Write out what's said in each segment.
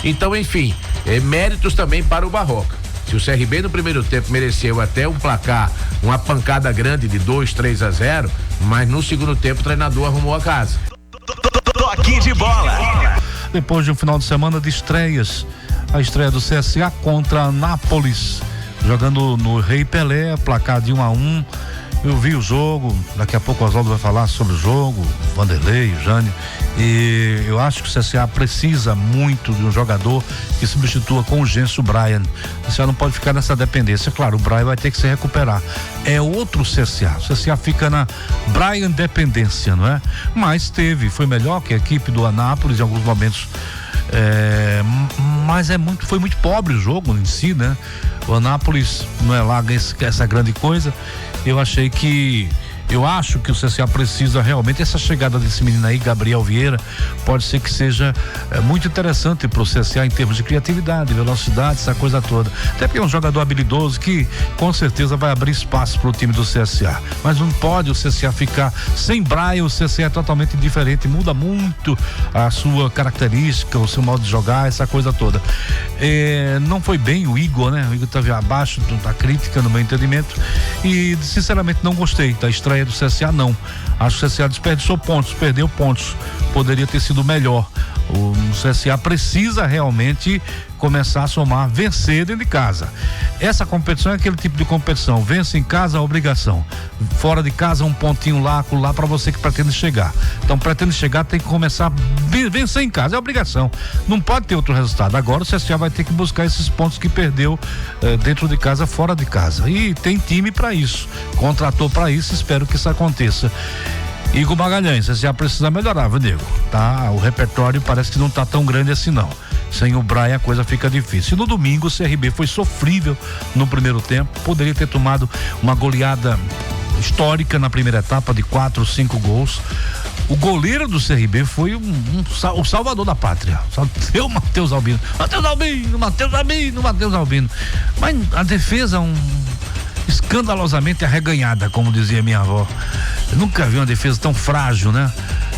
Então, enfim, méritos também para o Barroca. Se o CRB no primeiro tempo mereceu até um placar, uma pancada grande de 2-3-0, mas no segundo tempo o treinador arrumou a casa. Toque de bola. Depois de um final de semana de estreias, a estreia do CSA contra a Nápoles, jogando no Rei Pelé, placar de 1-1. Eu vi o jogo, daqui a pouco o Oswaldo vai falar sobre o jogo, o Vanderlei, o Jânio, e eu acho que o CSA precisa muito de um jogador que substitua com urgência o Brian. O CSA não pode ficar nessa dependência, claro, o Brian vai ter que se recuperar. É outro CSA, o CSA fica na Brian dependência, não é? Mas foi melhor que a equipe do Anápolis em alguns momentos. Mas foi muito pobre o jogo em si, né? O Anápolis não é lá essa grande coisa. Eu acho que o CSA precisa realmente, essa chegada desse menino aí, Gabriel Vieira, pode ser que seja muito interessante pro CSA em termos de criatividade, velocidade, essa coisa toda. Até porque é um jogador habilidoso que com certeza vai abrir espaço pro time do CSA. Mas não pode o CSA ficar sem Brian, o CSA é totalmente diferente, muda muito a sua característica, o seu modo de jogar, essa coisa toda. Não foi bem o Igor, né? O Igor tava abaixo da crítica, no meu entendimento, e sinceramente não gostei da estreia do CSA, não. Acho que o CSA desperdiçou pontos, perdeu pontos, poderia ter sido melhor. O CSA precisa realmente começar a somar, vencer dentro de casa. Essa competição é aquele tipo de competição, vence em casa, a obrigação. Fora de casa, um pontinho lá para você que pretende chegar. Então, pretende chegar, tem que começar a vencer em casa, é obrigação. Não pode ter outro resultado. Agora o CSA vai ter que buscar esses pontos que perdeu dentro de casa, fora de casa. E tem time para isso, contratou para isso, espero que isso aconteça. Igor Magalhães, você já precisa melhorar, viu, Nego? Tá? O repertório parece que não tá tão grande assim, não. Sem o Brian a coisa fica difícil. E no domingo o CRB foi sofrível no primeiro tempo, poderia ter tomado uma goleada histórica na primeira etapa de 4, 5 gols. O goleiro do CRB foi o salvador da pátria. O Matheus Albino. Mas a defesa escandalosamente arreganhada, como dizia minha avó. Eu nunca vi uma defesa tão frágil, né?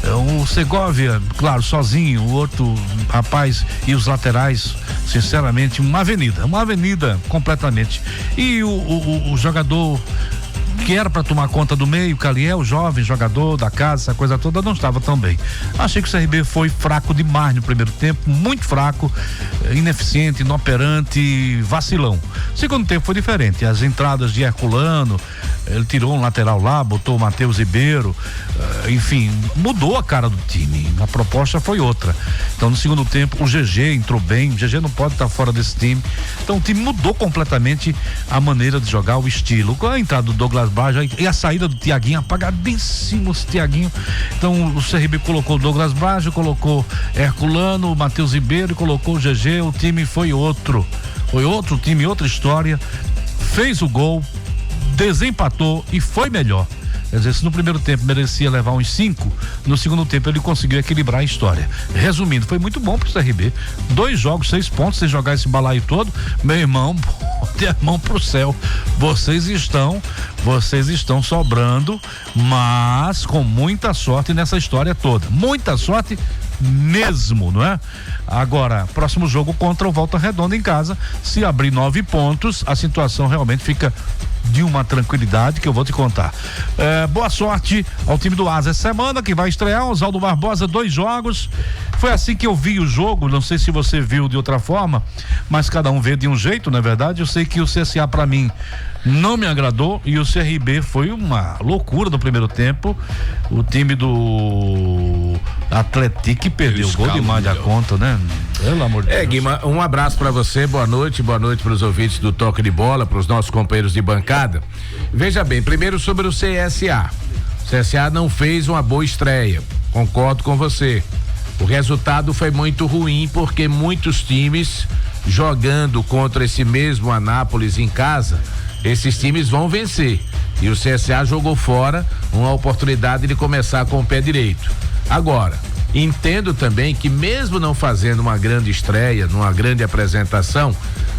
O Segovia, claro, sozinho, o outro rapaz e os laterais, sinceramente, uma avenida completamente. E o jogador que era para tomar conta do meio, Caliel, jovem jogador da casa, essa coisa toda, não estava tão bem. Achei que o CRB foi fraco demais no primeiro tempo, muito fraco, ineficiente, inoperante, vacilão. Segundo tempo foi diferente, as entradas de Herculano, ele tirou um lateral lá, botou o Matheus Ribeiro, enfim, mudou a cara do time, a proposta foi outra. Então no segundo tempo o GG entrou bem, o GG não pode estar fora desse time, então o time mudou completamente a maneira de jogar, o estilo, com a entrada do Douglas Braz e a saída do Tiaguinho, apagadíssimo esse Tiaguinho. Então o CRB colocou o Douglas Braz, colocou Herculano, o Matheus Ribeiro, colocou o GG, o time foi outro time, outra história, fez o gol, desempatou e foi melhor. Quer dizer, se no primeiro tempo merecia levar uns 5, no segundo tempo ele conseguiu equilibrar a história. Resumindo, foi muito bom pro CRB. 2 jogos, 6 pontos, sem jogar esse balaio todo. Meu irmão, bote a mão pro céu. Vocês estão sobrando, mas com muita sorte nessa história toda. Muita sorte mesmo, não é? Agora, próximo jogo contra o Volta Redonda em casa, se abrir 9 pontos, a situação realmente fica de uma tranquilidade que eu vou te contar. Boa sorte ao time do Asa essa semana, que vai estrear. Oswaldo Barbosa, 2 jogos. Foi assim que eu vi o jogo, não sei se você viu de outra forma, mas cada um vê de um jeito, na verdade. Eu sei que o CSA pra mim não me agradou e o CRB foi uma loucura no primeiro tempo. O time do Atlético perdeu o gol demais da conta, né? Pelo amor de Deus. Guima, um abraço pra você, boa noite pros ouvintes do Toque de Bola, pros nossos companheiros de bancada. Veja bem, primeiro sobre o CSA. O CSA não fez uma boa estreia, concordo com você. O resultado foi muito ruim porque muitos times jogando contra esse mesmo Anápolis em casa, esses times vão vencer. E o CSA jogou fora uma oportunidade de começar com o pé direito. Agora, entendo também que mesmo não fazendo uma grande estreia, numa grande apresentação,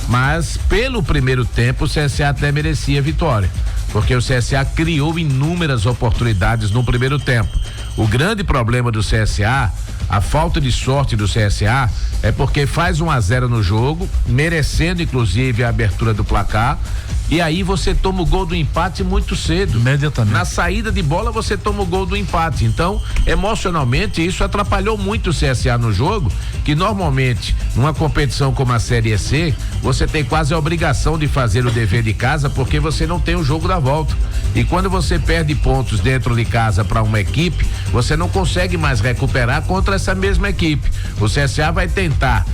mas pelo primeiro tempo o CSA até merecia vitória, porque o CSA criou inúmeras oportunidades no primeiro tempo. O grande problema do CSA A falta de sorte do CSA é porque faz 1-0 no jogo, merecendo inclusive a abertura do placar, e aí você toma o gol do empate muito cedo. Imediatamente. Na saída de bola você toma o gol do empate. Então, emocionalmente, isso atrapalhou muito o CSA no jogo, que normalmente, numa competição como a Série C, você tem quase a obrigação de fazer o dever de casa, porque você não tem o jogo da volta. E quando você perde pontos dentro de casa para uma equipe, você não consegue mais recuperar contra essa mesma equipe. O CSA vai tentar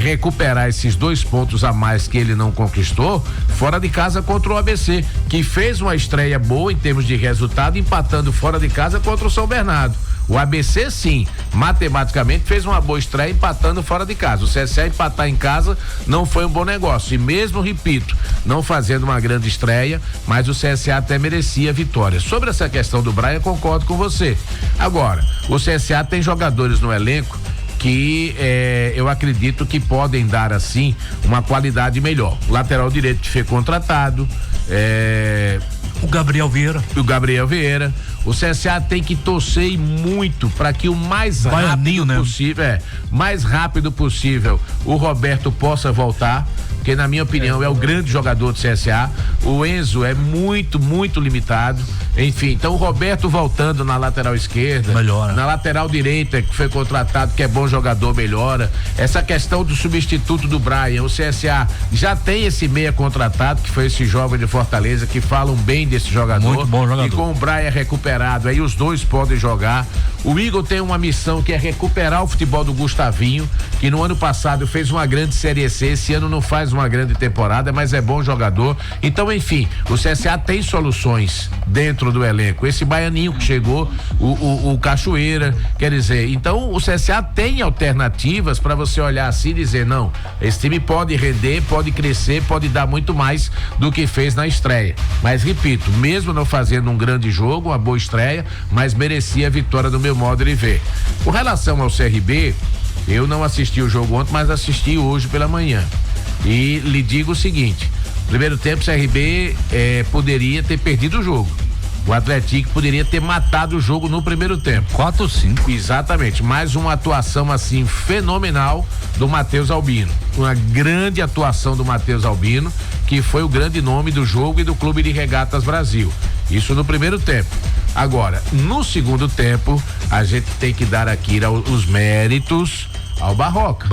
recuperar esses 2 pontos a mais que ele não conquistou fora de casa contra o ABC, que fez uma estreia boa em termos de resultado, empatando fora de casa contra o São Bernardo. O ABC, sim, matematicamente fez uma boa estreia empatando fora de casa. O CSA empatar em casa não foi um bom negócio. E mesmo, repito, não fazendo uma grande estreia, mas o CSA até merecia a vitória. Sobre essa questão do Braia, concordo com você. Agora, o CSA tem jogadores no elenco que eu acredito que podem dar, assim, uma qualidade melhor. O lateral direito que foi contratado, o Gabriel Vieira. O CSA tem que torcer muito para que o mais rápido possível, mais rápido possível, o Roberto possa voltar, porque na minha opinião é o grande jogador do CSA. O Enzo é muito, muito limitado. Enfim, então o Roberto voltando na lateral esquerda, melhora. Na lateral direita, que foi contratado, que é bom jogador, melhora. Essa questão do substituto do Brian, o CSA já tem esse meia contratado, que foi esse jovem de Fortaleza, que falam bem desse jogador. Muito bom jogador. E com o Brian recuperado, aí os dois podem jogar. O Igor tem uma missão que é recuperar o futebol do Gustavinho, que no ano passado fez uma grande Série C, esse ano não faz uma grande temporada, mas é bom jogador. Então, enfim, o CSA tem soluções dentro do elenco. Esse baianinho que chegou, o Cachoeira, quer dizer, então o CSA tem alternativas para você olhar assim e dizer, não, esse time pode render, pode crescer, pode dar muito mais do que fez na estreia. Mas repito, mesmo não fazendo um grande jogo, uma boa estreia, mas merecia a vitória do meu modo de ver. Com relação ao CRB, eu não assisti o jogo ontem, mas assisti hoje pela manhã. E lhe digo o seguinte: primeiro tempo o CRB poderia ter perdido o jogo. O Atlético poderia ter matado o jogo no primeiro tempo. 4-5. Exatamente. Mais uma atuação assim fenomenal do Matheus Albino. Uma grande atuação do Matheus Albino, que foi o grande nome do jogo e do Clube de Regatas Brasil. Isso no primeiro tempo. Agora, no segundo tempo, a gente tem que dar aqui os méritos ao Barroca.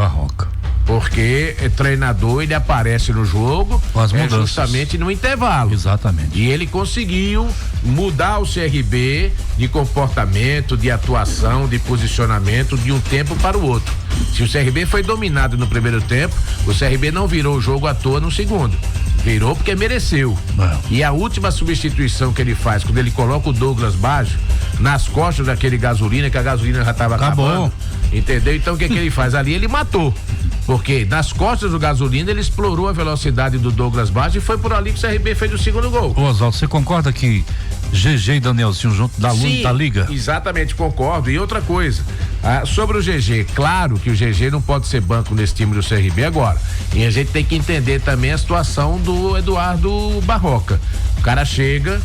Porque treinador, ele aparece no jogo justamente no intervalo. Exatamente. E ele conseguiu mudar o CRB de comportamento, de atuação, de posicionamento de um tempo para o outro. Se o CRB foi dominado no primeiro tempo, o CRB não virou o jogo à toa no segundo. Virou porque mereceu. E a última substituição que ele faz, quando ele coloca o Douglas Baggio nas costas daquele Gasolina, que a gasolina já estava acabando. Entendeu? Então o que ele faz ali? Ele matou. Porque nas costas do Gasolina ele explorou a velocidade do Douglas Baggio e foi por ali que o CRB fez o segundo gol. Ô Oswaldo, você concorda que GG e Danielzinho junto da Lula da Liga? Exatamente, concordo. E outra coisa, sobre o GG, claro que o GG não pode ser banco nesse time do CRB agora. E a gente tem que entender também a situação do Eduardo Barroca. O cara chega,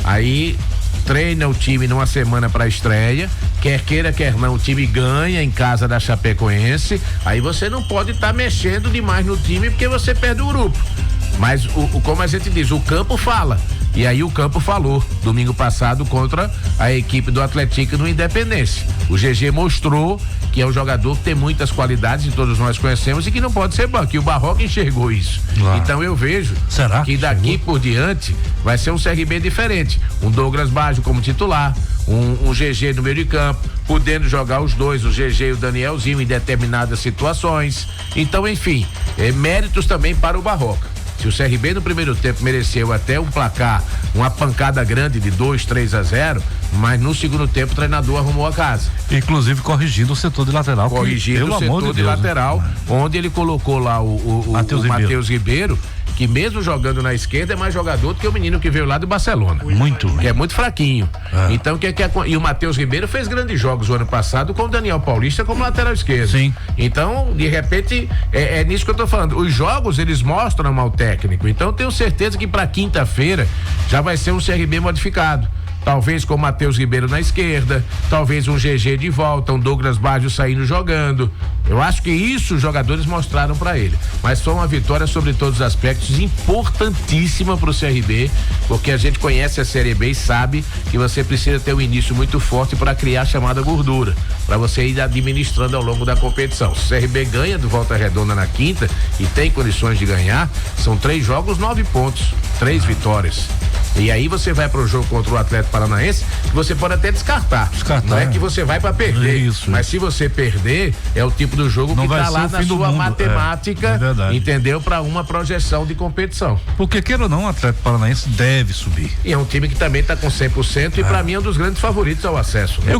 aí treina o time numa semana para estreia, quer queira, quer não, o time ganha em casa da Chapecoense, aí você não pode estar mexendo demais no time porque você perde o grupo. Mas como a gente diz, o campo fala. E aí o campo falou domingo passado contra a equipe do Atlético no Independência. O GG mostrou que é um jogador que tem muitas qualidades, que todos nós conhecemos, e que não pode ser banco. E o Barroca enxergou isso. Claro. Então eu vejo que daqui por diante vai ser um CRB diferente. Um Douglas Baggio como titular, um GG no meio de campo, podendo jogar os dois, o GG e o Danielzinho, em determinadas situações. Então, enfim, méritos também para o Barroca. Se o CRB no primeiro tempo mereceu até um placar, uma pancada grande de 2-3-0, mas no segundo tempo o treinador arrumou a casa. Inclusive corrigindo o setor de lateral. Corrigindo o setor de lateral, onde ele colocou lá o Matheus Ribeiro, que mesmo jogando na esquerda é mais jogador do que o menino que veio lá do Barcelona. Que é muito fraquinho. Então, e o Matheus Ribeiro fez grandes jogos o ano passado com o Daniel Paulista como lateral esquerdo. Sim. Então, de repente, é nisso que eu tô falando. Os jogos, eles mostram ao técnico. Então, eu tenho certeza que para quinta-feira já vai ser um CRB modificado. talvez com o Matheus Ribeiro na esquerda, talvez um GG de volta, um Douglas Baggio saindo jogando. Eu acho que isso os jogadores mostraram para ele. Mas foi uma vitória sobre todos os aspectos, importantíssima para o CRB, porque a gente conhece a Série B e sabe que você precisa ter um início muito forte para criar a chamada gordura, para você ir administrando ao longo da competição. Se o CRB ganha do Volta Redonda na quinta e tem condições de ganhar, são 3 jogos, 9 pontos, 3 vitórias. E aí você vai pro jogo contra o Atlético Paranaense, que você pode até descartar. Não é que você vai para perder. Isso. Mas se você perder, é o tipo do jogo que tá lá na sua matemática, entendeu? Para uma projeção de competição. Porque queira ou não, o Atlético Paranaense deve subir. E é um time que também tá com 100% e para mim é um dos grandes favoritos ao acesso. Eu